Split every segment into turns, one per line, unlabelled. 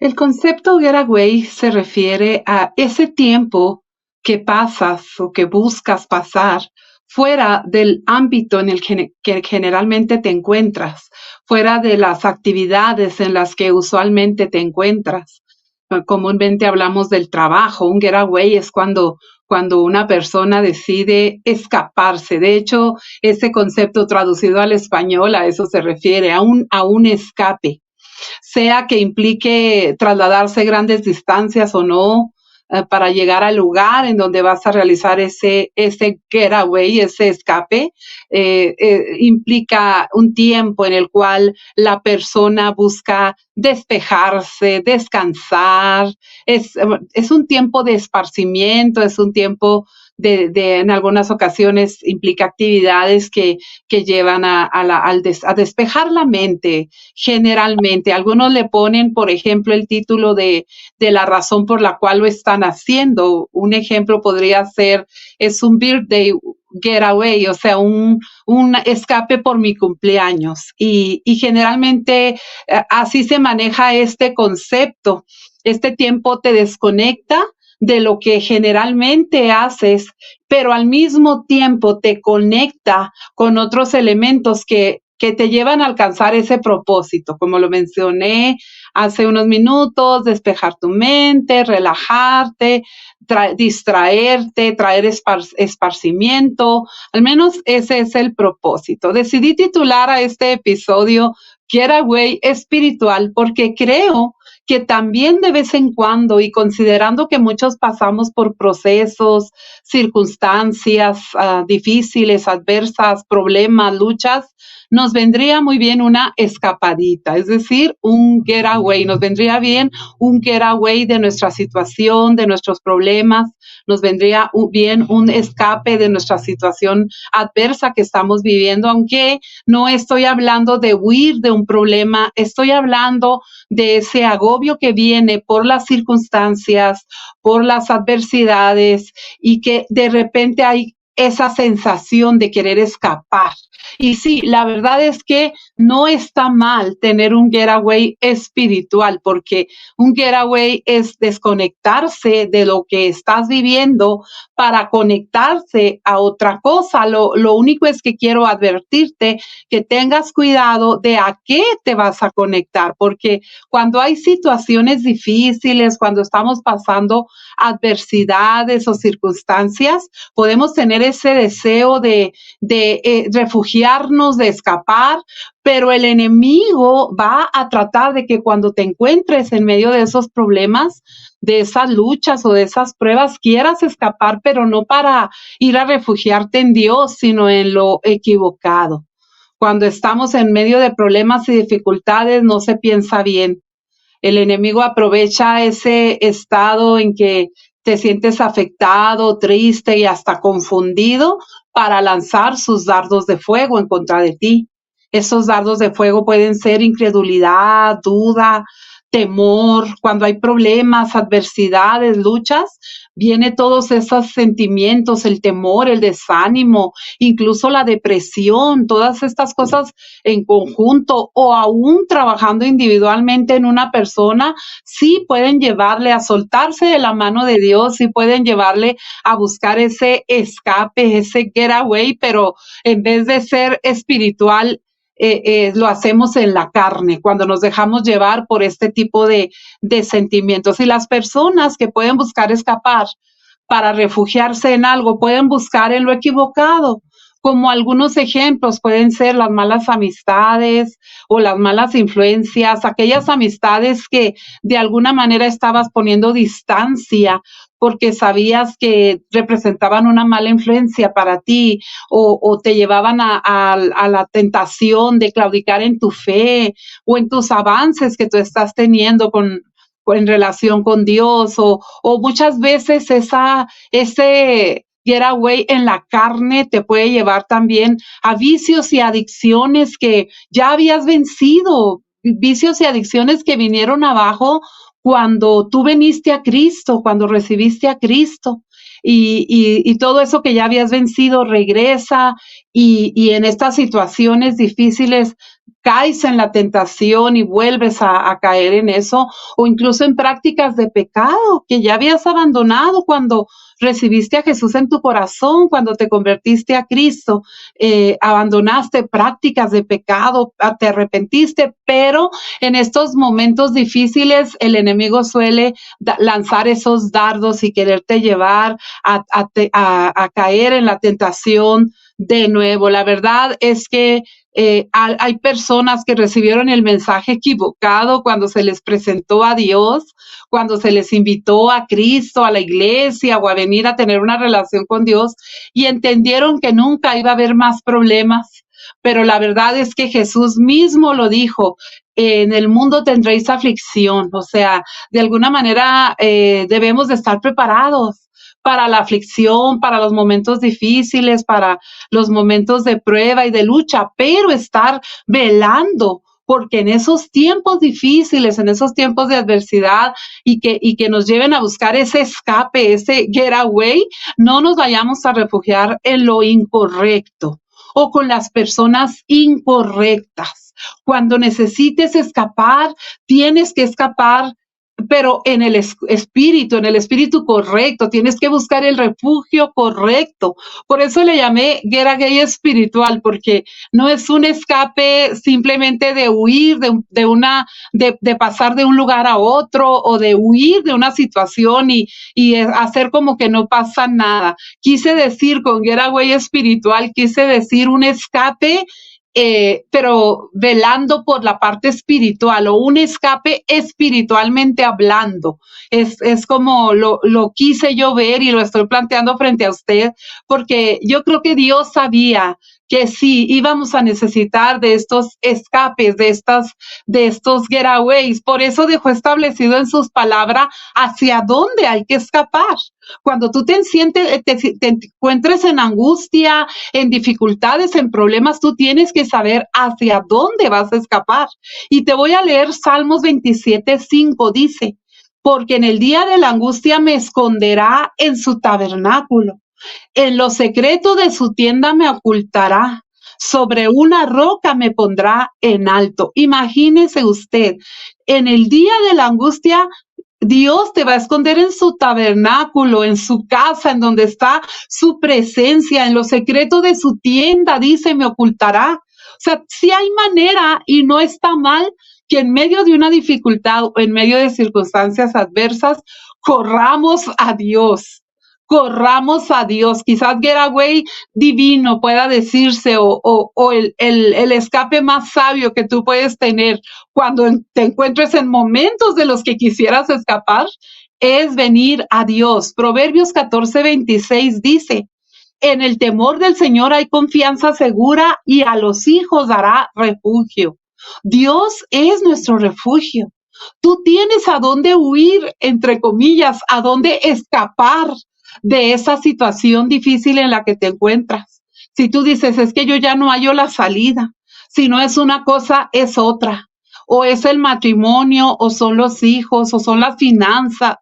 El concepto getaway se refiere a ese tiempo que pasas o que buscas pasar fuera del ámbito en el que generalmente te encuentras, fuera de las actividades en las que usualmente te encuentras. Comúnmente hablamos del trabajo. Un getaway es cuando una persona decide escaparse. De hecho, ese concepto traducido al español a eso se refiere, a un escape, sea que implique trasladarse grandes distancias o no, para llegar al lugar en donde vas a realizar ese getaway, ese escape. Implica un tiempo en el cual la persona busca despejarse, descansar. Es un tiempo de esparcimiento, es un tiempo en algunas ocasiones implica actividades que llevan a despejar la mente. Generalmente, algunos le ponen, por ejemplo, el título de la razón por la cual lo están haciendo. Un ejemplo podría ser, es un birthday getaway, o sea, un escape por mi cumpleaños. Y generalmente así se maneja este concepto. Este tiempo te desconecta de lo que generalmente haces, pero al mismo tiempo te conecta con otros elementos que te llevan a alcanzar ese propósito, como lo mencioné hace unos minutos: despejar tu mente, relajarte, distraerte, traer esparcimiento. Al menos ese es el propósito. Decidí titular a este episodio Getaway Espiritual porque creo que también de vez en cuando, y considerando que muchos pasamos por procesos, circunstancias difíciles, adversas, problemas, luchas, nos vendría muy bien una escapadita, es decir, un getaway. Nos vendría bien un getaway de nuestra situación, de nuestros problemas. Nos vendría bien un escape de nuestra situación adversa que estamos viviendo, aunque no estoy hablando de huir de un problema, estoy hablando de ese agobio que viene por las circunstancias, por las adversidades, y que de repente hay esa sensación de querer escapar. Y sí, la verdad es que no está mal tener un getaway espiritual, porque un getaway es desconectarse de lo que estás viviendo para conectarse a otra cosa. Lo único es que quiero advertirte que tengas cuidado de a qué te vas a conectar, porque cuando hay situaciones difíciles, cuando estamos pasando adversidades o circunstancias, podemos tener ese deseo de refugiarnos, de escapar, pero el enemigo va a tratar de que cuando te encuentres en medio de esos problemas, de esas luchas o de esas pruebas, quieras escapar, pero no para ir a refugiarte en Dios, sino en lo equivocado. Cuando estamos en medio de problemas y dificultades, no se piensa bien. El enemigo aprovecha ese estado en que te sientes afectado, triste y hasta confundido para lanzar sus dardos de fuego en contra de ti. Esos dardos de fuego pueden ser incredulidad, duda, temor. Cuando hay problemas, adversidades, luchas, vienen todos esos sentimientos: el temor, el desánimo, incluso la depresión. Todas estas cosas en conjunto o aún trabajando individualmente en una persona, sí pueden llevarle a soltarse de la mano de Dios, sí pueden llevarle a buscar ese escape, ese getaway, pero en vez de ser espiritual, lo hacemos en la carne, cuando nos dejamos llevar por este tipo de sentimientos. Y las personas que pueden buscar escapar para refugiarse en algo, pueden buscar en lo equivocado. Como algunos ejemplos pueden ser las malas amistades o las malas influencias, aquellas amistades que de alguna manera estabas poniendo distancia porque sabías que representaban una mala influencia para ti, o te llevaban a la tentación de claudicar en tu fe o en tus avances que tú estás teniendo en relación con Dios, o muchas veces ese getaway en la carne te puede llevar también a vicios y adicciones que ya habías vencido, vicios y adicciones que vinieron abajo cuando tú viniste a Cristo, cuando recibiste a Cristo. Y todo eso que ya habías vencido regresa, y en estas situaciones difíciles caes en la tentación y vuelves a caer en eso, o incluso en prácticas de pecado que ya habías abandonado cuando recibiste a Jesús en tu corazón, cuando te convertiste a Cristo, abandonaste prácticas de pecado, te arrepentiste, pero en estos momentos difíciles el enemigo suele lanzar esos dardos y quererte llevar a caer en la tentación de nuevo. La verdad es que hay personas que recibieron el mensaje equivocado cuando se les presentó a Dios, cuando se les invitó a Cristo, a la iglesia o a venir a tener una relación con Dios y entendieron que nunca iba a haber más problemas. Pero la verdad es que Jesús mismo lo dijo, en el mundo tendréis aflicción. O sea, de alguna manera debemos de estar preparados para la aflicción, para los momentos difíciles, para los momentos de prueba y de lucha, pero estar velando, porque en esos tiempos difíciles, en esos tiempos de adversidad y que nos lleven a buscar ese escape, ese getaway, no nos vayamos a refugiar en lo incorrecto o con las personas incorrectas. Cuando necesites escapar, tienes que escapar, pero en el espíritu correcto, tienes que buscar el refugio correcto. Por eso le llamé getaway espiritual, porque no es un escape simplemente de huir de pasar de un lugar a otro o de huir de una situación y hacer como que no pasa nada. Quise decir con getaway espiritual, quise decir un escape pero velando por la parte espiritual o un escape espiritualmente hablando. Es como lo quise yo ver y lo estoy planteando frente a usted, porque yo creo que Dios sabía que sí íbamos a necesitar de estos escapes, de estos getaways. Por eso dejó establecido en sus palabras hacia dónde hay que escapar. Cuando tú te encuentres en angustia, en dificultades, en problemas, tú tienes que saber hacia dónde vas a escapar. Y te voy a leer Salmos 27:5, dice, porque en el día de la angustia me esconderá en su tabernáculo, en lo secreto de su tienda me ocultará, sobre una roca me pondrá en alto. Imagínese usted, en el día de la angustia, Dios te va a esconder en su tabernáculo, en su casa, en donde está su presencia, en lo secreto de su tienda, dice, me ocultará. O sea, sí hay manera y no está mal que en medio de una dificultad o en medio de circunstancias adversas, corramos a Dios. Corramos a Dios. Quizás getaway divino pueda decirse o el escape más sabio que tú puedes tener cuando te encuentres en momentos de los que quisieras escapar, es venir a Dios. Proverbios 14:26 dice, en el temor del Señor hay confianza segura y a los hijos dará refugio. Dios es nuestro refugio. Tú tienes a dónde huir, entre comillas, a dónde escapar de esa situación difícil en la que te encuentras. Si tú dices, es que yo ya no hallo la salida, si no es una cosa, es otra, o es el matrimonio, o son los hijos, o son las finanzas,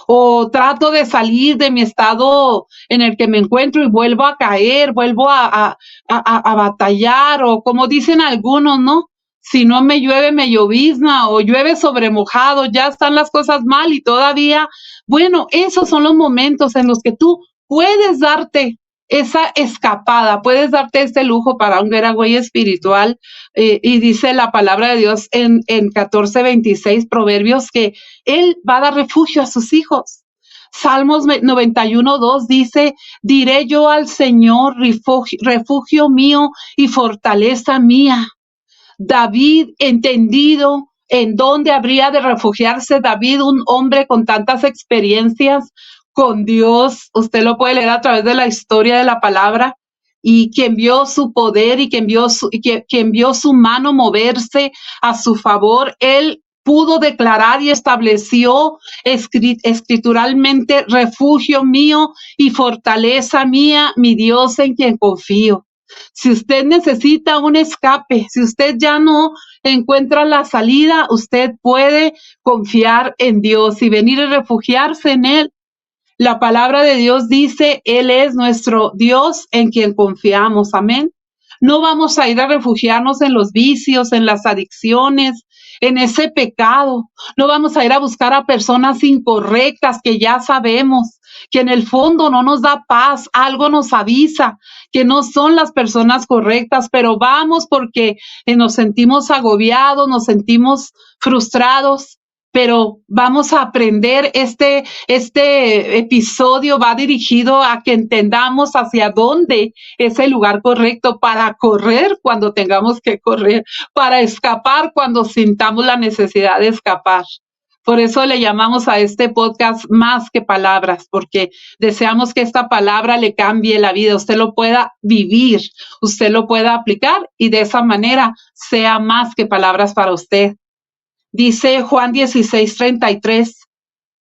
o trato de salir de mi estado en el que me encuentro y vuelvo a caer, vuelvo a batallar, o como dicen algunos, ¿no? Si no me llueve, me llovizna, o llueve sobre mojado, ya están las cosas mal y todavía, bueno, esos son los momentos en los que tú puedes darte esa escapada, puedes darte este lujo para un getaway espiritual. Y dice la palabra de Dios en 14:26 Proverbios que Él va a dar refugio a sus hijos. Salmos 91:2 dice, diré yo al Señor, refugio mío y fortaleza mía. David, entendido en dónde habría de refugiarse David, un hombre con tantas experiencias con Dios, usted lo puede leer a través de la historia de la palabra, y quien vio su poder y quien vio su mano moverse a su favor, él pudo declarar y estableció escrituralmente refugio mío y fortaleza mía, mi Dios en quien confío. Si usted necesita un escape, si usted ya no encuentra la salida, usted puede confiar en Dios y venir a refugiarse en Él. La palabra de Dios dice, Él es nuestro Dios en quien confiamos. Amén. No vamos a ir a refugiarnos en los vicios, en las adicciones, en ese pecado. No vamos a ir a buscar a personas incorrectas que ya sabemos que en el fondo no nos da paz. Algo nos avisa que no son las personas correctas, pero vamos porque nos sentimos agobiados, nos sentimos frustrados. Pero vamos a aprender, este episodio va dirigido a que entendamos hacia dónde es el lugar correcto para correr cuando tengamos que correr, para escapar cuando sintamos la necesidad de escapar. Por eso le llamamos a este podcast Más que Palabras, porque deseamos que esta palabra le cambie la vida, usted lo pueda vivir, usted lo pueda aplicar y de esa manera sea más que palabras para usted. Dice Juan 16:33,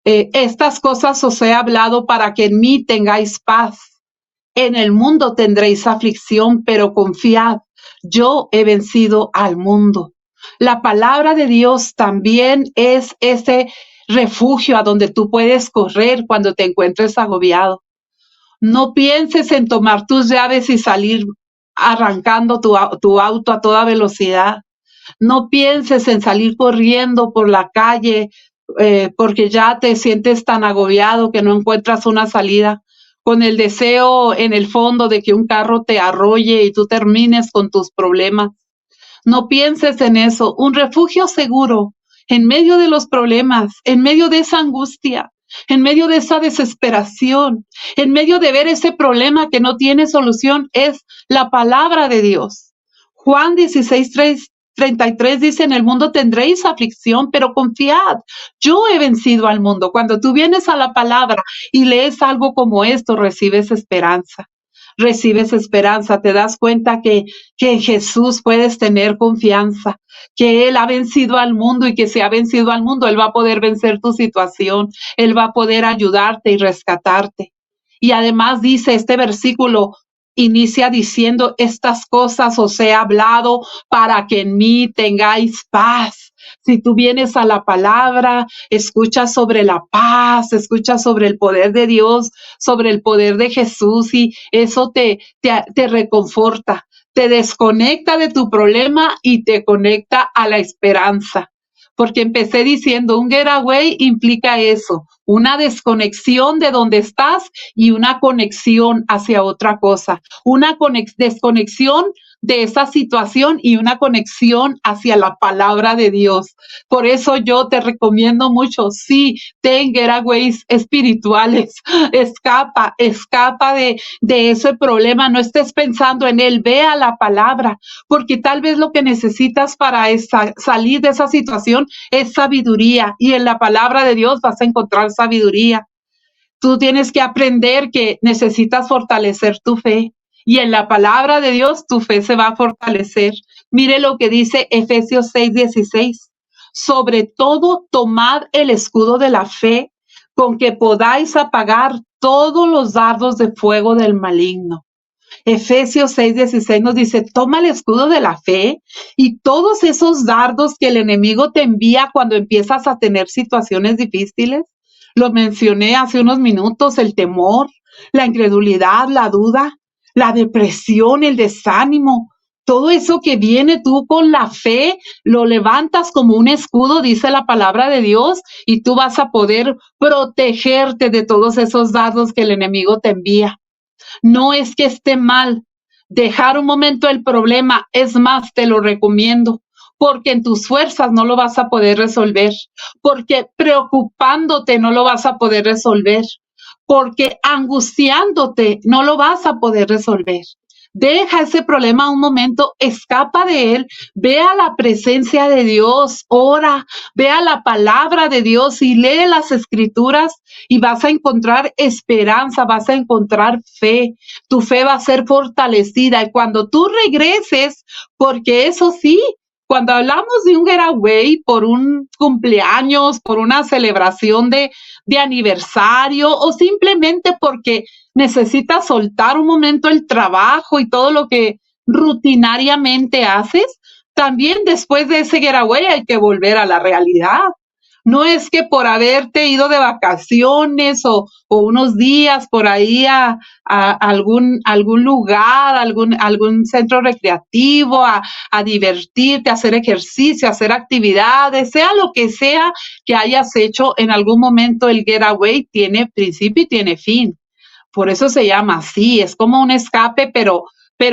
estas cosas os he hablado para que en mí tengáis paz. En el mundo tendréis aflicción, pero confiad, yo he vencido al mundo. La palabra de Dios también es ese refugio a donde tú puedes correr cuando te encuentres agobiado. No pienses en tomar tus llaves y salir arrancando tu auto a toda velocidad. No pienses en salir corriendo por la calle porque ya te sientes tan agobiado que no encuentras una salida, con el deseo en el fondo de que un carro te arrolle y tú termines con tus problemas. No pienses en eso. Un refugio seguro en medio de los problemas, en medio de esa angustia, en medio de esa desesperación, en medio de ver ese problema que no tiene solución, es la palabra de Dios. Juan 16:33 dice, en el mundo tendréis aflicción, pero confiad, yo he vencido al mundo. Cuando tú vienes a la palabra y lees algo como esto, recibes esperanza. Recibes esperanza, te das cuenta que en Jesús puedes tener confianza, que Él ha vencido al mundo y que si ha vencido al mundo, Él va a poder vencer tu situación, Él va a poder ayudarte y rescatarte. Y además dice este versículo, inicia diciendo, estas cosas os he hablado para que en mí tengáis paz. Si tú vienes a la palabra, escuchas sobre la paz, escuchas sobre el poder de Dios, sobre el poder de Jesús y eso te reconforta, te desconecta de tu problema y te conecta a la esperanza. Porque empecé diciendo, un getaway implica eso, una desconexión de donde estás y una conexión hacia otra cosa, una desconexión de esa situación y una conexión hacia la palabra de Dios. Por eso yo te recomiendo mucho, sí, ten getaways espirituales, escapa de ese problema, no estés pensando en él, ve a la palabra, porque tal vez lo que necesitas para salir de esa situación es sabiduría y en la palabra de Dios vas a encontrar sabiduría. Tú tienes que aprender que necesitas fortalecer tu fe. Y en la palabra de Dios tu fe se va a fortalecer. Mire lo que dice Efesios 6:16. Sobre todo, tomad el escudo de la fe, con que podáis apagar todos los dardos de fuego del maligno. Efesios 6:16 nos dice, toma el escudo de la fe y todos esos dardos que el enemigo te envía cuando empiezas a tener situaciones difíciles. Lo mencioné hace unos minutos, el temor, la incredulidad, la duda, la depresión, el desánimo, todo eso que viene tú con la fe, lo levantas como un escudo, dice la palabra de Dios, y tú vas a poder protegerte de todos esos dardos que el enemigo te envía. No es que esté mal dejar un momento el problema, es más, te lo recomiendo, porque en tus fuerzas no lo vas a poder resolver, porque preocupándote no lo vas a poder resolver, porque angustiándote no lo vas a poder resolver. Deja ese problema un momento, escapa de él, ve a la presencia de Dios, ora, ve a la palabra de Dios y lee las escrituras y vas a encontrar esperanza, vas a encontrar fe. Tu fe va a ser fortalecida y cuando tú regreses, porque eso sí, cuando hablamos de un getaway por un cumpleaños, por una celebración de aniversario o simplemente porque necesitas soltar un momento el trabajo y todo lo que rutinariamente haces, también después de ese getaway hay que volver a la realidad. No es que por haberte ido de vacaciones o unos días por ahí a algún lugar, algún centro recreativo, a divertirte, a hacer ejercicio, a hacer actividades, sea lo que sea que hayas hecho en algún momento, el getaway tiene principio y tiene fin. Por eso se llama así, es como un escape, pero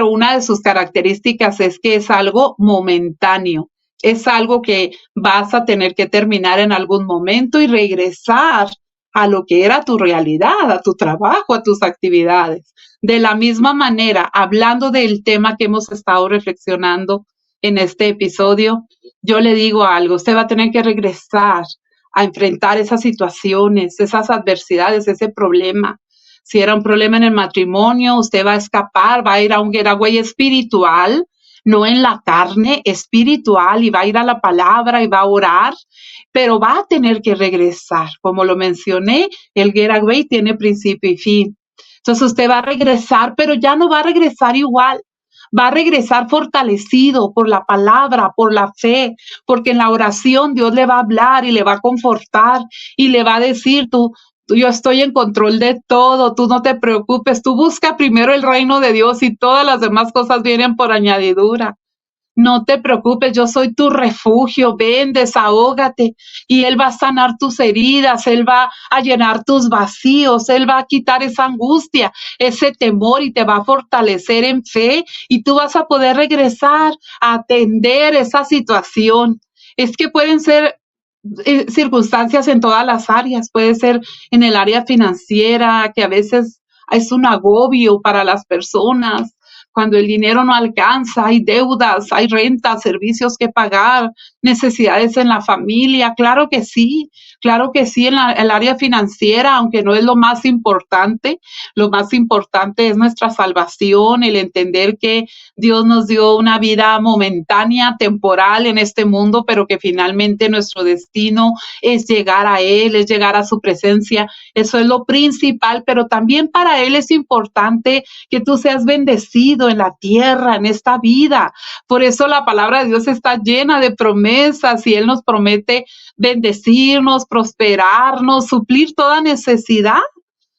una de sus características es que es algo momentáneo, es algo que vas a tener que terminar en algún momento y regresar a lo que era tu realidad, a tu trabajo, a tus actividades. De la misma manera, hablando del tema que hemos estado reflexionando en este episodio, yo le digo algo, usted va a tener que regresar a enfrentar esas situaciones, esas adversidades, ese problema. Si era un problema en el matrimonio, usted va a escapar, va a ir a un getaway espiritual, no en la carne, espiritual, y va a ir a la palabra y va a orar, pero va a tener que regresar. Como lo mencioné, el getaway tiene principio y fin. Entonces usted va a regresar, pero ya no va a regresar igual. Va a regresar fortalecido por la palabra, por la fe, porque en la oración Dios le va a hablar y le va a confortar y le va a decir, yo estoy en control de todo, tú no te preocupes, tú busca primero el reino de Dios y todas las demás cosas vienen por añadidura. No te preocupes, yo soy tu refugio, ven, desahógate y Él va a sanar tus heridas, Él va a llenar tus vacíos, Él va a quitar esa angustia, ese temor y te va a fortalecer en fe y tú vas a poder regresar a atender esa situación. Es que pueden ser circunstancias en todas las áreas, puede ser en el área financiera, que a veces es un agobio para las personas, cuando el dinero no alcanza, hay deudas, hay rentas, servicios que pagar, necesidades en la familia, claro que sí, en el área financiera, aunque no es lo más importante es nuestra salvación, el entender que Dios nos dio una vida momentánea, temporal en este mundo, pero que finalmente nuestro destino es llegar a Él, es llegar a su presencia. Eso es lo principal, pero también para Él es importante que tú seas bendecido en la tierra, en esta vida. Por eso la palabra de Dios está llena de promesas y Él nos promete bendecirnos, prosperarnos, suplir toda necesidad.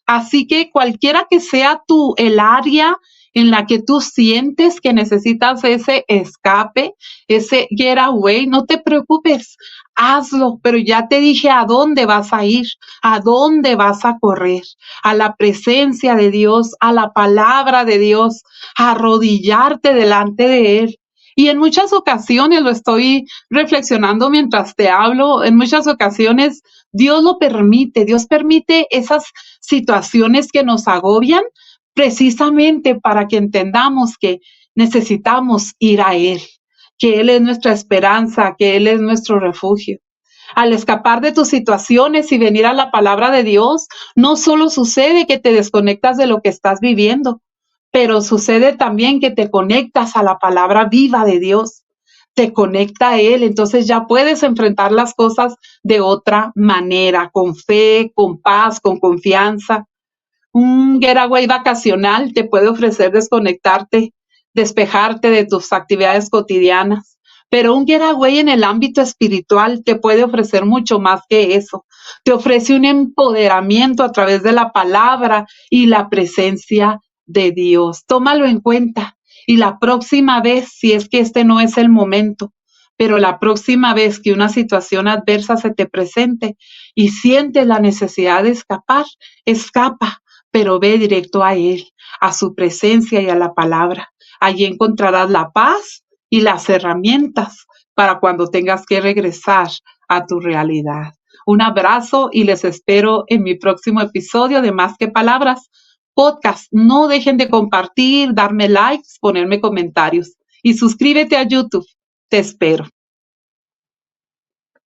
Así que cualquiera que sea el área en la que tú sientes que necesitas ese escape, ese getaway, no te preocupes, hazlo, pero ya te dije a dónde vas a ir, a dónde vas a correr, a la presencia de Dios, a la palabra de Dios, a arrodillarte delante de Él. Y en muchas ocasiones, lo estoy reflexionando mientras te hablo, en muchas ocasiones Dios lo permite, Dios permite esas situaciones que nos agobian precisamente para que entendamos que necesitamos ir a Él, que Él es nuestra esperanza, que Él es nuestro refugio. Al escapar de tus situaciones y venir a la palabra de Dios, no solo sucede que te desconectas de lo que estás viviendo, pero sucede también que te conectas a la palabra viva de Dios, te conecta a Él, entonces ya puedes enfrentar las cosas de otra manera, con fe, con paz, con confianza. Un getaway vacacional te puede ofrecer desconectarte, despejarte de tus actividades cotidianas, pero un getaway en el ámbito espiritual te puede ofrecer mucho más que eso. Te ofrece un empoderamiento a través de la palabra y la presencia de Dios. Tómalo en cuenta y la próxima vez, si es que este no es el momento, pero la próxima vez que una situación adversa se te presente y sientes la necesidad de escapar, escapa, pero ve directo a Él, a su presencia y a la palabra. Allí encontrarás la paz y las herramientas para cuando tengas que regresar a tu realidad. Un abrazo y les espero en mi próximo episodio de Más que Palabras podcast. No dejen de compartir, darme likes, ponerme comentarios y suscríbete a YouTube. Te espero.